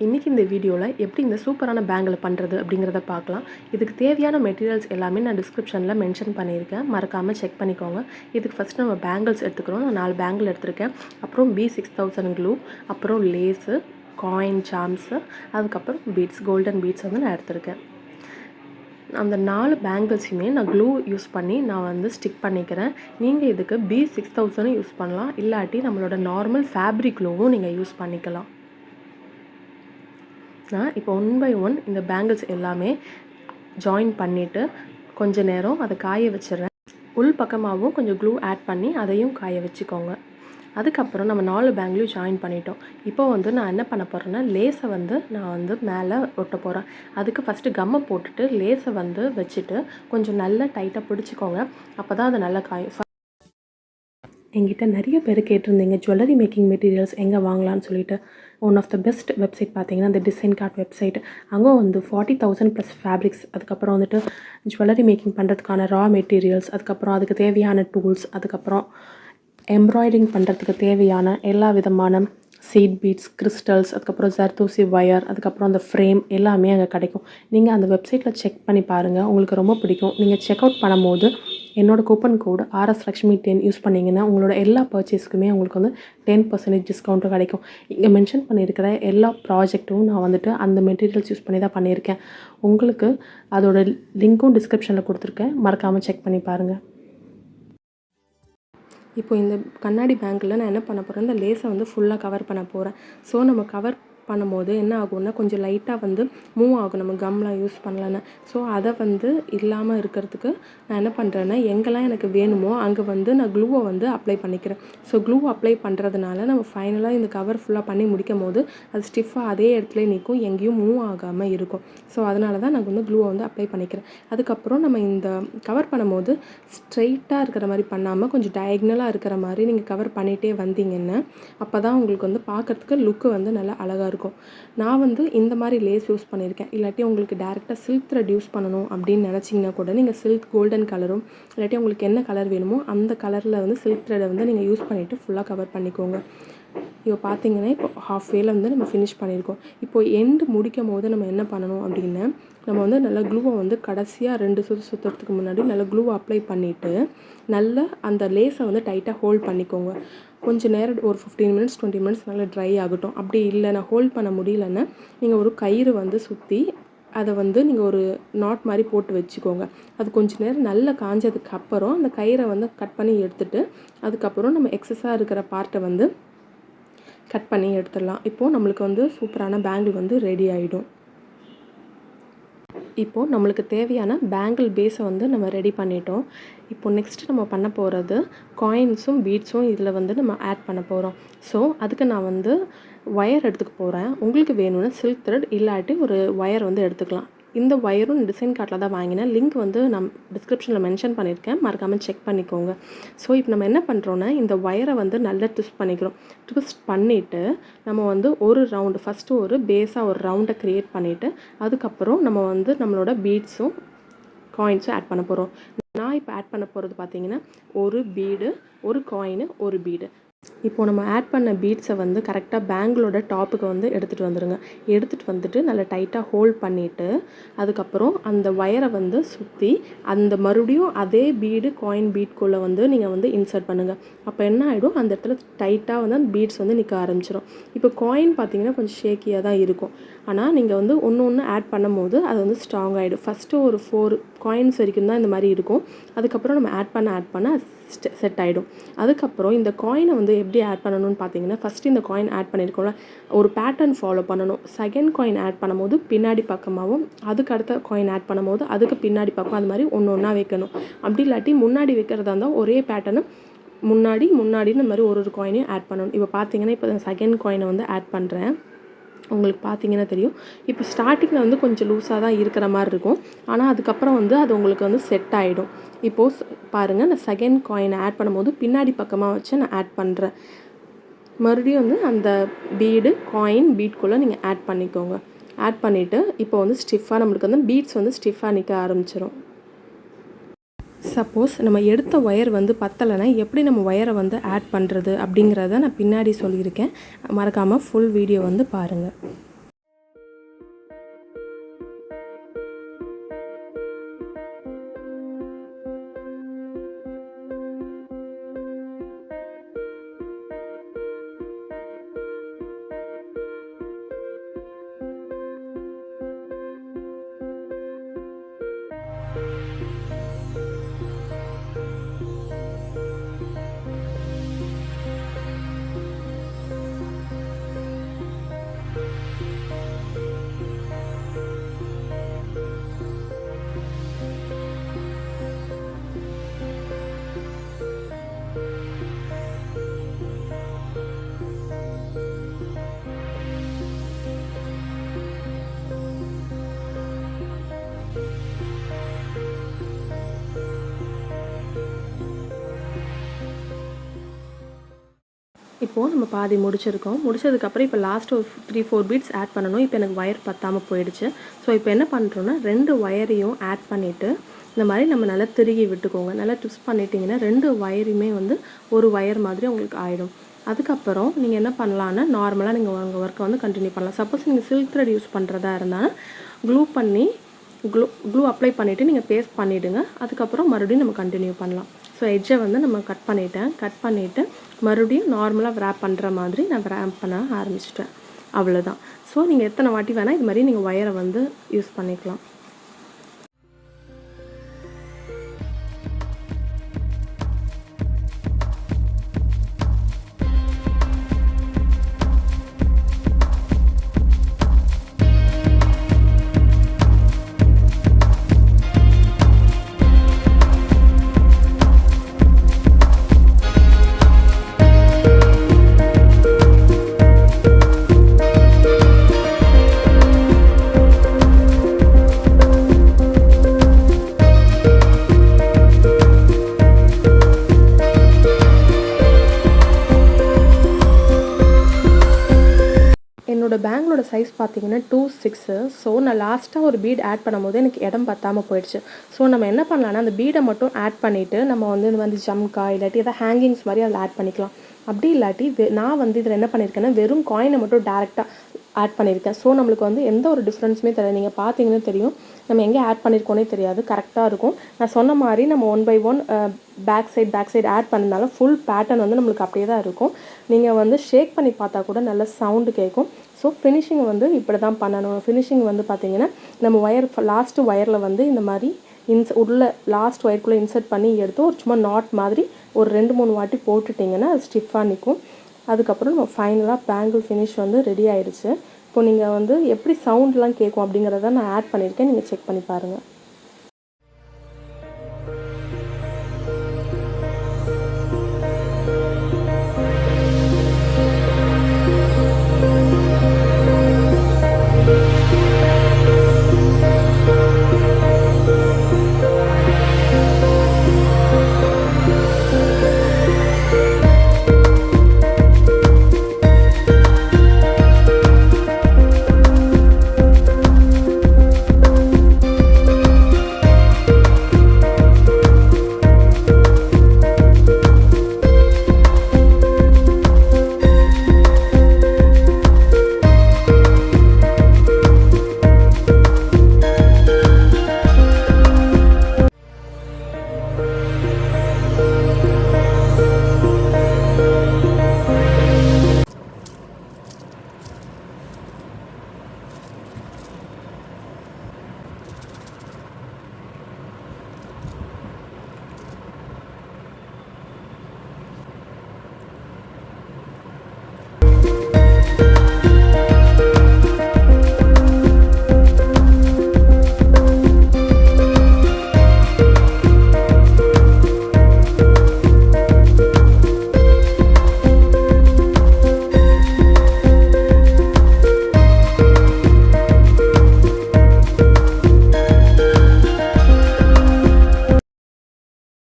இன்றைக்கி இந்த வீடியோவில் எப்படி இந்த சூப்பரான பேங்கில் பண்ணுறது அப்படிங்கிறத பார்க்கலாம். இதுக்கு தேவையான மெட்டீரியல்ஸ் எல்லாமே நான் டிஸ்கிரிப்ஷனில் மென்ஷன் பண்ணியிருக்கேன், மறக்காமல் செக் பண்ணிக்கோங்க. இதுக்கு ஃபஸ்ட்டு நம்ம பேங்கிள்ஸ் எடுத்துக்கிறோம். நான் 4 பேங்கிள் எடுத்திருக்கேன். அப்புறம் B6000 க்ளூ, அப்புறம் லேஸு, காயின் சாம்ஸு, அதுக்கப்புறம் பீட்ஸ், கோல்டன் பீட்ஸ் வந்து நான் எடுத்திருக்கேன். அந்த 4 பேங்கிள்ஸுமே நான் க்ளூ யூஸ் பண்ணி நான் ஸ்டிக் பண்ணிக்கிறேன். நீங்கள் இதுக்கு B6000 யூஸ் பண்ணலாம், இல்லாட்டி நம்மளோட நார்மல் ஃபேப்ரிக் க்ளூவும் நீங்கள் யூஸ் பண்ணிக்கலாம். நான் இப்போ 1 பை 1 இந்த பேங்கிள்ஸ் எல்லாமே ஜாயின் பண்ணிவிட்டு கொஞ்ச நேரம் அதை காய வச்சிடுறேன். உள் பக்கமாகவும் கொஞ்சம் க்ளூ ஆட் பண்ணி அதையும் காய வச்சுக்கோங்க. அதுக்கப்புறம் நம்ம 4 பேங்கிளையும் ஜாயின் பண்ணிட்டோம். இப்போ நான் என்ன பண்ண போகிறேன்னா, லேஸை நான் மேலே ஒட்ட போகிறேன். அதுக்கு ஃபஸ்ட்டு கம்மை போட்டுட்டு லேஸை வச்சுட்டு கொஞ்சம் நல்லா டைட்டாக பிடிச்சிக்கோங்க. அப்போ தான் அது நல்லா காயும். என்கிட்ட நிறைய பேர் கேட்டிருந்தீங்க ஜுவல்லரி மேக்கிங் மெட்டீரியல்ஸ் எங்கே வாங்கலான்னு சொல்லிட்டு. One of the best website பார்த்தீங்கன்னா இந்த டிசைன் கார்ட் வெப்சைட். அங்கே 40,000 ப்ளஸ் ஃபேப்ரிக்ஸ், அதுக்கப்புறம் ஜுவல்லரி மேக்கிங் பண்ணுறதுக்கான ரா மெட்டீரியல்ஸ், அதுக்கப்புறம் அதுக்கு தேவையான டூல்ஸ், அதுக்கப்புறம் எம்ப்ராய்டிங் பண்ணுறதுக்கு தேவையான எல்லா விதமான சீட் பீட்ஸ், கிறிஸ்டல்ஸ், அதுக்கப்புறம் ஜர்தோசி வயர், அதுக்கப்புறம் அந்த ஃப்ரேம் எல்லாமே அங்கே கிடைக்கும். நீங்கள் அந்த வெப்சைட்டில் செக் பண்ணி பாருங்கள், உங்களுக்கு ரொம்ப பிடிக்கும். நீங்கள் செக் அவுட் பண்ணும்போது என்னோடய கூப்பன் கோடு RSLakshmi10 யூஸ் பண்ணிங்கன்னா உங்களோட எல்லா பர்ச்சேஸ்க்குமே உங்களுக்கு 10% டிஸ்கவுண்ட்டும் கிடைக்கும். இங்கே மென்ஷன் பண்ணியிருக்கிற எல்லா ப்ராஜெக்ட்டும் நான் அந்த மெட்டீரியல்ஸ் யூஸ் பண்ணி தான் பண்ணியிருக்கேன். உங்களுக்கு அதோட லிங்க்கும் டிஸ்கிரிப்ஷனில் கொடுத்துருக்கேன், மறக்காமல் செக் பண்ணி பாருங்கள். இப்போ இந்த கண்ணாடி பேங்கில் நான் என்ன பண்ண போகிறேன், இந்த லேஸை ஃபுல்லாக கவர் பண்ண போகிறேன். ஸோ நம்ம கவர் பண்ணும்போது என்ன ஆகும்னா கொஞ்சம் லைட்டாக மூவ் ஆகும், நம்ம கம்லாம் யூஸ் பண்ணலன்னு. ஸோ அதை இல்லாமல் இருக்கிறதுக்கு நான் என்ன பண்ணுறேன்னா, எங்கெல்லாம் எனக்கு வேணுமோ அங்கே நான் க்ளூவை அப்ளை பண்ணிக்கிறேன். ஸோ க்ளூ அப்ளை பண்ணுறதுனால நம்ம ஃபைனலாக இந்த கவர் ஃபுல்லாக பண்ணி முடிக்கும் போது அது ஸ்டிஃபாக அதே இடத்துல நிற்கும், எங்கேயும் மூவ் ஆகாமல் இருக்கும். ஸோ அதனால தான் நான் க்ளூவை அப்ளை பண்ணிக்கிறேன். அதுக்கப்புறம் நம்ம இந்த கவர் பண்ணும்போது ஸ்ட்ரெயிட்டாக இருக்கிற மாதிரி பண்ணாமல் கொஞ்சம் டயக்னலாக இருக்கிற மாதிரி நீங்கள் கவர் பண்ணிகிட்டே வந்தீங்கன்னா அப்போ தான் உங்களுக்கு பார்க்குறதுக்கு லுக்கு நல்லா அழகாக இருக்கும். நான் இந்த மாதிரி லேஸ் யூஸ் பண்ணியிருக்கேன். இல்லாட்டி உங்களுக்கு டேரெக்டாக சில்க் த்ரெட் யூஸ் பண்ணணும் அப்படின்னு நினச்சிங்கன்னா கூட நீங்கள் சில்க் கோல்டன் கலரும், இல்லாட்டி உங்களுக்கு என்ன கலர் வேணுமோ அந்த கலரில் சில்க் த்ரெட்டை நீங்கள் யூஸ் பண்ணிவிட்டு ஃபுல்லாக கவர் பண்ணிக்கோங்க. இப்போ பார்த்தீங்கன்னா இப்போ ஹாஃப் வேல நம்ம ஃபினிஷ் பண்ணியிருக்கோம். இப்போது எண்டு முடிக்கும் போது நம்ம என்ன பண்ணணும் அப்படின்னா, நம்ம நல்லா க்ளூவை கடைசியாக 2 சுற்றுறதுக்கு முன்னாடி நல்லா க்ளூவை அப்ளை பண்ணிவிட்டு நல்லா அந்த லேஸை டைட்டாக ஹோல்ட் பண்ணிக்கோங்க. கொஞ்சம் நேரம் ஒரு 15 மினிட்ஸ் 20 மினிட்ஸ் நல்லா ட்ரை ஆகட்டும். அப்படி இல்லை நான் ஹோல்ட் பண்ண முடியலன்னா நீங்கள் ஒரு கயிறு சுற்றி அதை நீங்கள் ஒரு நாட் மாதிரி போட்டு வச்சுக்கோங்க. அது கொஞ்சம் நேரம் நல்லா காஞ்சதுக்கு அப்புறம் அந்த கயிறை கட் பண்ணி எடுத்துகிட்டு அதுக்கப்புறம் நம்ம எக்ஸஸாக இருக்கிற பார்ட்டை கட் பண்ணி எடுத்துடலாம். இப்போது நம்மளுக்கு சூப்பரான பேங்கிள் ரெடி ஆகிடும். இப்போது நம்மளுக்கு தேவையான பேங்கிள் பேஸை நம்ம ரெடி பண்ணிட்டோம். இப்போது நெக்ஸ்ட்டு நம்ம பண்ண போகிறது காயின்ஸும் பீட்ஸும் இதில் நம்ம ஆட் பண்ண போகிறோம். ஸோ அதுக்கு நான் ஒயர் எடுத்துக்க போகிறேன். உங்களுக்கு வேணும்னா சில்க் த்ரெட் இல்லாட்டி ஒரு ஒயர் எடுத்துக்கலாம். இந்த ஒயரும் டிசைன் கார்ட்டில் தான் வாங்கினேன். லிங்க் நான் டிஸ்கிரிப்ஷனில் மென்ஷன் பண்ணியிருக்கேன், மறக்காமல் செக் பண்ணிக்கோங்க. ஸோ இப்போ நம்ம என்ன பண்ணுறோன்னா இந்த ஒயரை நல்லா ட்விஸ்ட் பண்ணிக்கிறோம். ட்விஸ்ட் பண்ணிவிட்டு நம்ம ஒரு ரவுண்டு ஃபஸ்ட்டு ஒரு பேஸாக ஒரு ரவுண்டை க்ரியேட் பண்ணிவிட்டு அதுக்கப்புறம் நம்ம நம்மளோட பீட்ஸும் காயின்ஸும் ஆட் பண்ண போகிறோம். நான் இப்போ ஆட் பண்ண போகிறது பார்த்தீங்கன்னா ஒரு பீடு, ஒரு காயினு, ஒரு பீடு. இப்போது நம்ம ஆட் பண்ண பீட்ஸை கரெக்டாக பேங்கிளோட டாப்புக்கு எடுத்துகிட்டு வந்துடுங்க. எடுத்துகிட்டு வந்துட்டு நல்லா டைட்டாக ஹோல்ட் பண்ணிவிட்டு அதுக்கப்புறம் அந்த ஒயரை சுற்றி அந்த மறுபடியும் அதே பீடு காயின் பீட்குள்ளே நீங்கள் இன்சர்ட் பண்ணுங்கள். அப்போ என்ன ஆகிடும், அந்த இடத்துல டைட்டாக அந்த பீட்ஸ் நிற்க ஆரம்பிச்சிடும். இப்போ காயின் பார்த்தீங்கன்னா கொஞ்சம் ஷேக்கியாக தான் இருக்கும். ஆனால் நீங்கள் ஒன்று ஒன்று ஆட் பண்ணும் போது அது ஸ்ட்ராங் ஆகிடும். ஃபஸ்ட்டு ஒரு 4 காயின்ஸ் வரைக்கும் தான் இந்த மாதிரி இருக்கும். அதுக்கப்புறம் நம்ம ஆட் பண்ண செட் ஆகிடும். அதுக்கப்புறம் இந்த காயினை எப்படி ஆட் பண்ணணும்னு பார்த்தீங்கன்னா, ஃபஸ்ட்டு இந்த காயின் ஆட் பண்ணியிருக்கோம்ல ஒரு பேட்டர்ன் ஃபாலோ பண்ணணும். செகண்ட் காயின் ஆட் பண்ணும்போது பின்னாடி பக்கமாகவும், அதுக்கு அடுத்த காயின் ஆட் பண்ணும்போது அதுக்கு பின்னாடி பக்கம், அது மாதிரி ஒன்று ஒன்றா வைக்கணும். அப்படி இல்லாட்டி முன்னாடி வைக்கிறதா இருந்தால் ஒரே பேட்டர்னு முன்னாடின்னு இந்த மாதிரி ஒரு காயினையும் ஆட் பண்ணணும். இப்போ பார்த்தீங்கன்னா இப்போ செகண்ட் காயினை ஆட் பண்ணுறேன். உங்களுக்கு பார்த்தீங்கன்னா தெரியும். இப்போ ஸ்டார்டிங்கில் கொஞ்சம் லூஸாக தான் இருக்கிற மாதிரி இருக்கும். ஆனால் அதுக்கப்புறம் அது உங்களுக்கு செட் ஆகிடும். இப்போது பாருங்கள், நான் செகண்ட் காயினை ஆட் பண்ணும்போது பின்னாடி பக்கமாக வச்சு நான் ஆட் பண்ணுறேன். மறுபடியும் அந்த பீடு காயின் பீட்குள்ளே நீங்கள் ஆட் பண்ணிக்கோங்க. ஆட் பண்ணிவிட்டு இப்போ ஸ்டிஃபாக நம்மளுக்கு பீட்ஸ் ஸ்டிஃபாக நிற்க ஆரம்பிச்சிடும். சப்போஸ் நம்ம எடுத்த ஒயர் பத்தலைன்னா எப்படி நம்ம ஒயரை ஆட் பண்ணுறது அப்படிங்கிறத நான் பின்னாடி சொல்லியிருக்கேன். மறக்காமல் ஃபுல் வீடியோ பாருங்கள். இப்போது நம்ம பாதி முடிச்சிருக்கோம். முடிச்சதுக்கப்புறம் இப்போ லாஸ்ட் ஒரு 3-4 பீட்ஸ் ஆட் பண்ணணும். இப்போ எனக்கு ஒயர் பத்தாமல் போயிடுச்சு. ஸோ இப்போ என்ன பண்ணுறோன்னா 2 ஒயரையும் ஆட் பண்ணிவிட்டு இந்த மாதிரி நம்ம நல்லா திருகி விட்டுக்கோங்க. நல்லா ட்விஸ்ட் பண்ணிட்டீங்கன்னா 2 ஒயரையுமே வந்து ஒரு ஒயர் மாதிரி உங்களுக்கு ஆகிடும். அதுக்கப்புறம் நீங்கள் என்ன பண்ணலான்னா நார்மலாக நீங்கள் உங்கள் ஒர்க்கை வந்து கண்டினியூ பண்ணலாம். சப்போஸ் நீங்கள் சில்க் த்ரெட் யூஸ் பண்ணுறதா இருந்தால் க்ளூ அப்ளை பண்ணிவிட்டு நீங்கள் பேஸ்ட் பண்ணிவிடுங்க. அதுக்கப்புறம் மறுபடியும் நம்ம கண்டினியூ பண்ணலாம். ஸோ எட்ஜை வந்து நம்ம கட் பண்ணிவிட்டு மறுபடியும் நார்மலாக wrap பண்ணுற மாதிரி நான் wrap பண்ண ஆரம்பிச்சிட்டேன். அவ்வளோதான். ஸோ நீங்கள் எத்தனை வாட்டி வேணால் இது மாதிரி நீங்கள் ஒயரை வந்து யூஸ் பண்ணிக்கலாம். என்னோட பேங்கிளோட சைஸ் பார்த்தீங்கன்னா 2.6. ஸோ நான் லாஸ்ட்டாக ஒரு பீட் ஆட் பண்ணும்போது எனக்கு இடம் பத்தாமல் போயிடுச்சு. ஸோ நம்ம என்ன பண்ணலான்னா அந்த பீடை மட்டும் ஆட் பண்ணிவிட்டு நம்ம வந்து இந்த மாதிரி ஜம்கா இல்லாட்டி எதாவது ஹேங்கிங்ஸ் மாதிரி அதில் ஆட் பண்ணிக்கலாம். அப்படி இல்லாட்டி நான் வந்து இதில் என்ன பண்ணியிருக்கேன்னா வெறும் காயினை மட்டும் டேரெக்டாக ஆட் பண்ணியிருக்கேன். ஸோ நம்மளுக்கு வந்து எந்த ஒரு டிஃப்ரென்ஸுமே தெரியாது. நீங்கள் பார்த்தீங்கன்னா தெரியும் நம்ம எங்கே ஆட் பண்ணியிருக்கோனே தெரியாது. கரெக்டாக இருக்கும். நான் சொன்ன மாதிரி நம்ம 1 by 1 பேக் சைடு ஆட் பண்ணனாலும் ஃபுல் பேட்டர்ன் வந்து நம்மளுக்கு அப்படியே தான் இருக்கும். நீங்கள் வந்து ஷேக் பண்ணி பார்த்தா கூட நல்ல சவுண்டு கேட்கும். ஸோ ஃபினிஷிங் வந்து இப்படி தான் பண்ணணும். ஃபினிஷிங் வந்து பார்த்தீங்கன்னா நம்ம லாஸ்ட்டு ஒயரில் வந்து இந்த மாதிரி உள்ள லாஸ்ட் ஒயருக்குள்ளே இன்சர்ட் பண்ணி எடுத்து ஒரு சும்மா நாட் மாதிரி ஒரு 2-3 வாட்டி போட்டுட்டிங்கன்னா அது ஸ்டிஃபாக நிற்கும். அதுக்கப்புறம் நம்ம ஃபைனலாக பேங்கிள் ஃபினிஷ் வந்து ரெடி ஆயிடுச்சு. இப்போ நீங்கள் வந்து எப்படி சவுண்ட்லாம் கேட்கும் அப்படிங்கிறத நான் ஆட் பண்ணியிருக்கேன். நீங்கள் செக் பண்ணி பாருங்கள்.